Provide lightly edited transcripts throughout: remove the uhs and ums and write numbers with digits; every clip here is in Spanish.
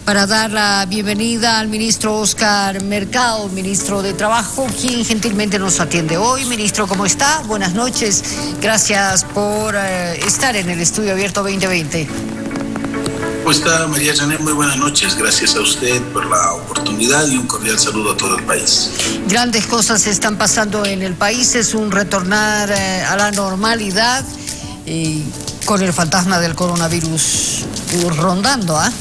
para dar la bienvenida al ministro Oscar Mercado, ministro de Trabajo, quien gentilmente nos atiende hoy. Ministro, ¿cómo está? Buenas noches. Gracias por estar en el Estudio Abierto 2020. ¿Cómo está, María Janet? Muy buenas noches. Gracias a usted por la oportunidad y un cordial saludo a todo el país. Grandes cosas están pasando en el país. Es un retornar a la normalidad con el fantasma del coronavirus rondando, ¿ah?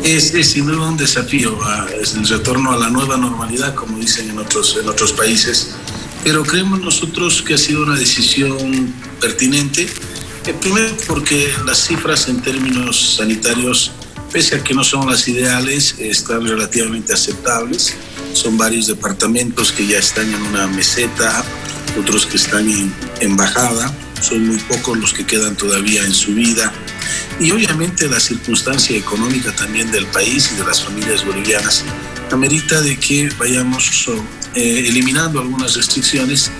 Es sin duda un desafío, es el retorno a la nueva normalidad, como dicen en otros países, pero creemos nosotros que ha sido una decisión pertinente, primero porque las cifras en términos sanitarios, pese a que no son las ideales, están relativamente aceptables. Son varios departamentos que ya están en una meseta, otros que están en bajada, son muy pocos los que quedan todavía en subida. Y obviamente la circunstancia económica también del país y de las familias bolivianas amerita de que vayamos eliminando algunas restricciones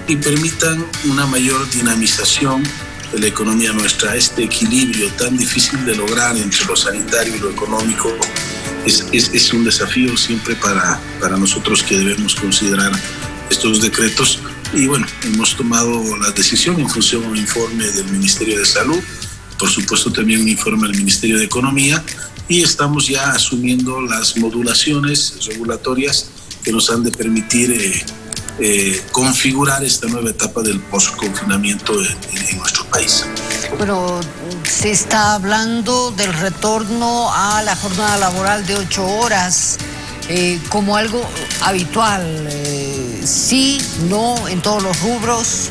y permitan una mayor dinamización de la economía nuestra. Este equilibrio tan difícil de lograr entre lo sanitario y lo económico es un desafío siempre para nosotros, que debemos considerar estos decretos. Y bueno, hemos tomado la decisión en función a un informe del Ministerio de Salud, por supuesto también un informe del Ministerio de Economía, y estamos ya asumiendo las modulaciones regulatorias que nos han de permitir configurar esta nueva etapa del post-confinamiento en nuestro país. Bueno, se está hablando del retorno a la jornada laboral de 8 horas como algo habitual. Sí, no, en todos los rubros.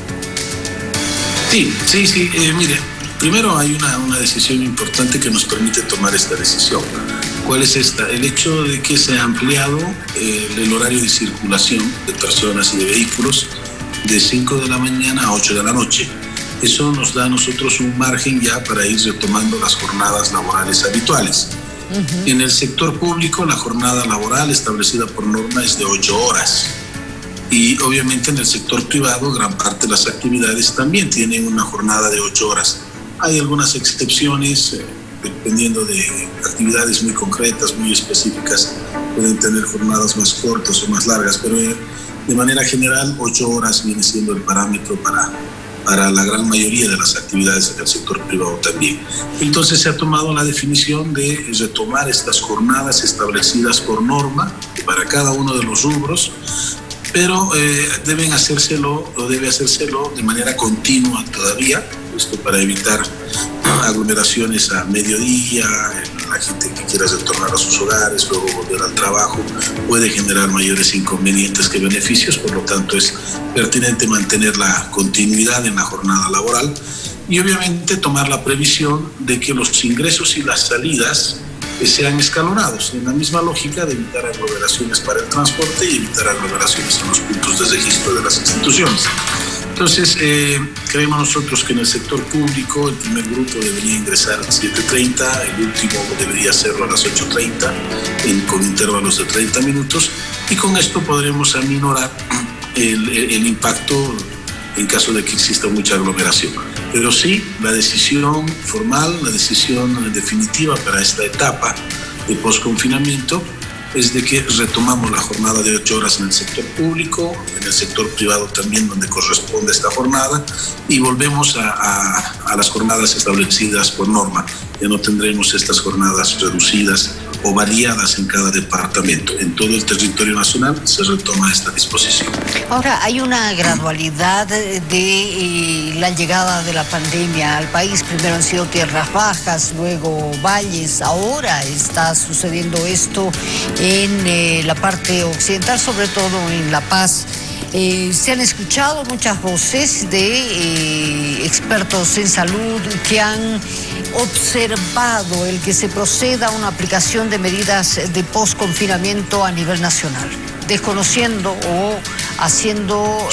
Sí, mire. Primero hay una decisión importante que nos permite tomar esta decisión. ¿Cuál es esta? El hecho de que se ha ampliado el horario de circulación de personas y de vehículos de 5 de la mañana a 8 de la noche. Eso nos da a nosotros un margen ya para ir retomando las jornadas laborales habituales. Uh-huh. En el sector público, la jornada laboral establecida por norma es de 8 horas. Y obviamente en el sector privado, gran parte de las actividades también tienen una jornada de 8 horas. Hay algunas excepciones, dependiendo de actividades muy concretas, muy específicas, pueden tener jornadas más cortas o más largas, pero de manera general 8 horas viene siendo el parámetro para la gran mayoría de las actividades en el sector privado también. Entonces se ha tomado la definición de retomar estas jornadas establecidas por norma para cada uno de los rubros, pero debe hacérselo de manera continua todavía, esto para evitar aglomeraciones a mediodía. La gente que quiera retornar a sus hogares, luego volver al trabajo, puede generar mayores inconvenientes que beneficios. Por lo tanto, es pertinente mantener la continuidad en la jornada laboral y obviamente tomar la previsión de que los ingresos y las salidas sean escalonados, en la misma lógica de evitar aglomeraciones para el transporte y evitar aglomeraciones en los puntos de registro de las instituciones. Entonces, creemos nosotros que en el sector público el primer grupo debería ingresar a las 7:30, el último debería hacerlo a las 8:30, con intervalos de 30 minutos, y con esto podremos aminorar el impacto en caso de que exista mucha aglomeración. Pero sí, la decisión formal, la decisión definitiva para esta etapa de posconfinamiento es de que retomamos la jornada de 8 horas en el sector público, en el sector privado también donde corresponde esta jornada, y volvemos a las jornadas establecidas por norma. Ya no tendremos estas jornadas reducidas o variadas en cada departamento. En todo el territorio nacional se retoma esta disposición. Ahora, hay una gradualidad de la llegada de la pandemia al país. Primero han sido tierras bajas, luego valles. Ahora está sucediendo esto en la parte occidental, sobre todo en La Paz. Se han escuchado muchas voces de expertos en salud que han observado el que se proceda a una aplicación de medidas de posconfinamiento a nivel nacional, desconociendo o haciendo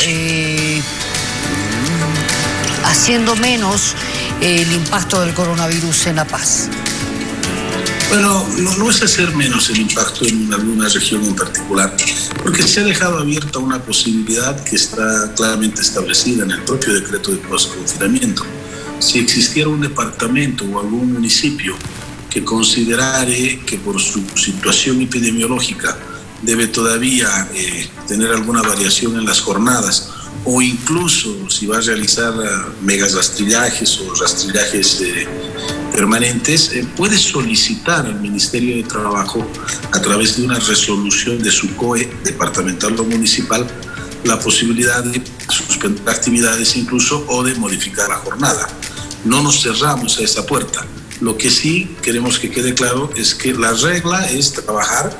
menos el impacto del coronavirus en La Paz. Bueno, no es hacer menos el impacto en alguna región en particular, porque se ha dejado abierta una posibilidad que está claramente establecida en el propio decreto de posconfinamiento. Si existiera un departamento o algún municipio que considerare que por su situación epidemiológica debe todavía tener alguna variación en las jornadas, o incluso si va a realizar megas rastrillajes o rastrillajes permanentes, puede solicitar al Ministerio de Trabajo, a través de una resolución de su COE departamental o municipal, la posibilidad de suspender actividades incluso o de modificar la jornada. No nos cerramos a esa puerta. Lo que sí queremos que quede claro es que la regla es trabajar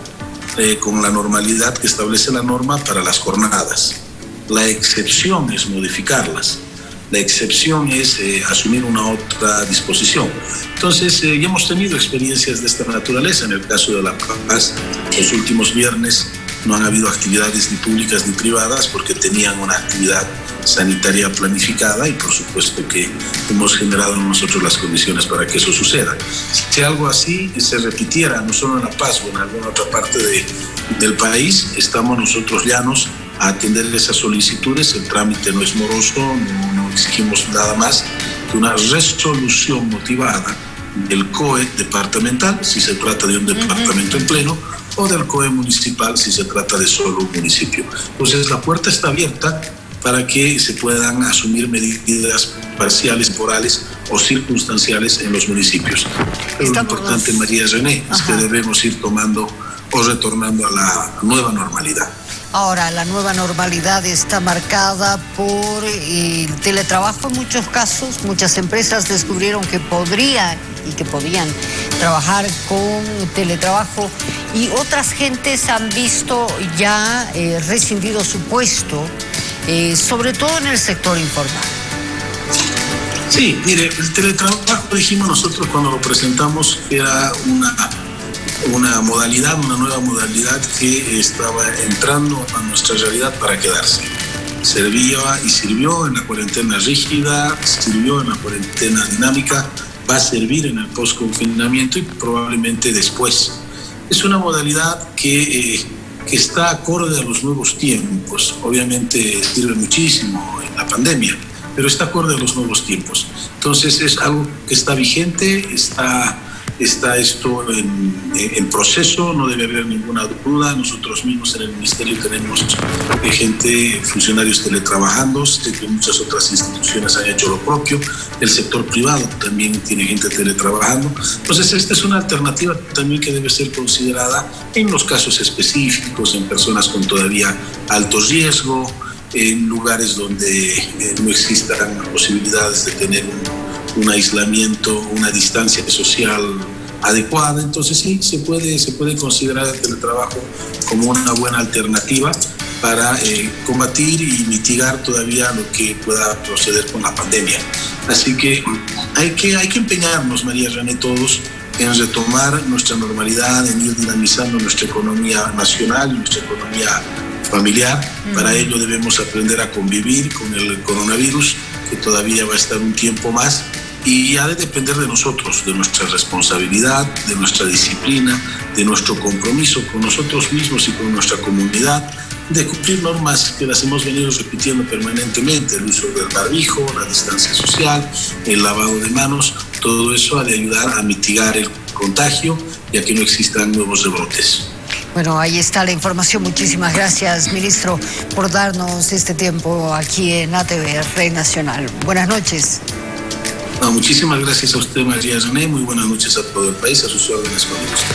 con la normalidad que establece la norma para las jornadas. La excepción es modificarlas. La excepción es asumir una otra disposición. Entonces, ya hemos tenido experiencias de esta naturaleza. En el caso de La Paz, los últimos viernes no han habido actividades ni públicas ni privadas porque tenían una actividad sanitaria planificada y por supuesto que hemos generado nosotros las condiciones para que eso suceda. Si algo así se repitiera, no solo en La Paz o en alguna otra parte del país, estamos nosotros llanos a atender esas solicitudes. El trámite no es moroso, no exigimos nada más que una resolución motivada del COE departamental, si se trata de un departamento en pleno, o del COE municipal, si se trata de solo un municipio. Entonces, la puerta está abierta para que se puedan asumir medidas parciales, temporales o circunstanciales en los municipios. Pero lo importante, María René, es que debemos ir tomando o retornando a la nueva normalidad. Ahora, la nueva normalidad está marcada por el teletrabajo en muchos casos. Muchas empresas descubrieron que podían trabajar con teletrabajo y otras gentes han visto ya rescindido su puesto, sobre todo en el sector informal. Sí, mire, el teletrabajo, dijimos nosotros cuando lo presentamos, era una modalidad, una nueva modalidad que estaba entrando a nuestra realidad para quedarse. Servía y sirvió en la cuarentena rígida, sirvió en la cuarentena dinámica, va a servir en el post-confinamiento y probablemente después. Es una modalidad que está acorde a los nuevos tiempos. Obviamente sirve muchísimo en la pandemia, pero está acorde a los nuevos tiempos. Entonces es algo que está vigente, está esto en proceso, no debe haber ninguna duda. Nosotros mismos en el Ministerio tenemos gente, funcionarios teletrabajando, sé que muchas otras instituciones han hecho lo propio, el sector privado también tiene gente teletrabajando. Entonces esta es una alternativa también que debe ser considerada en los casos específicos, en personas con todavía alto riesgo, en lugares donde no existan posibilidades de tener un aislamiento, una distancia social adecuada. Entonces sí, se puede considerar el teletrabajo como una buena alternativa para combatir y mitigar todavía lo que pueda proceder con la pandemia. Así que hay que empeñarnos, María René, todos en retomar nuestra normalidad, en ir dinamizando nuestra economía nacional y nuestra economía familiar. Para ello debemos aprender a convivir con el coronavirus, que todavía va a estar un tiempo más, y ha de depender de nosotros, de nuestra responsabilidad, de nuestra disciplina, de nuestro compromiso con nosotros mismos y con nuestra comunidad, de cumplir normas que las hemos venido repitiendo permanentemente: el uso del barbijo, la distancia social, el lavado de manos. Todo eso ha de ayudar a mitigar el contagio y a que no existan nuevos rebrotes. Bueno, ahí está la información. Muchísimas gracias, ministro, por darnos este tiempo aquí en ATV Red Nacional. Buenas noches. No, muchísimas gracias a usted, María René. Muy buenas noches a todo el país, a sus órdenes con gusto.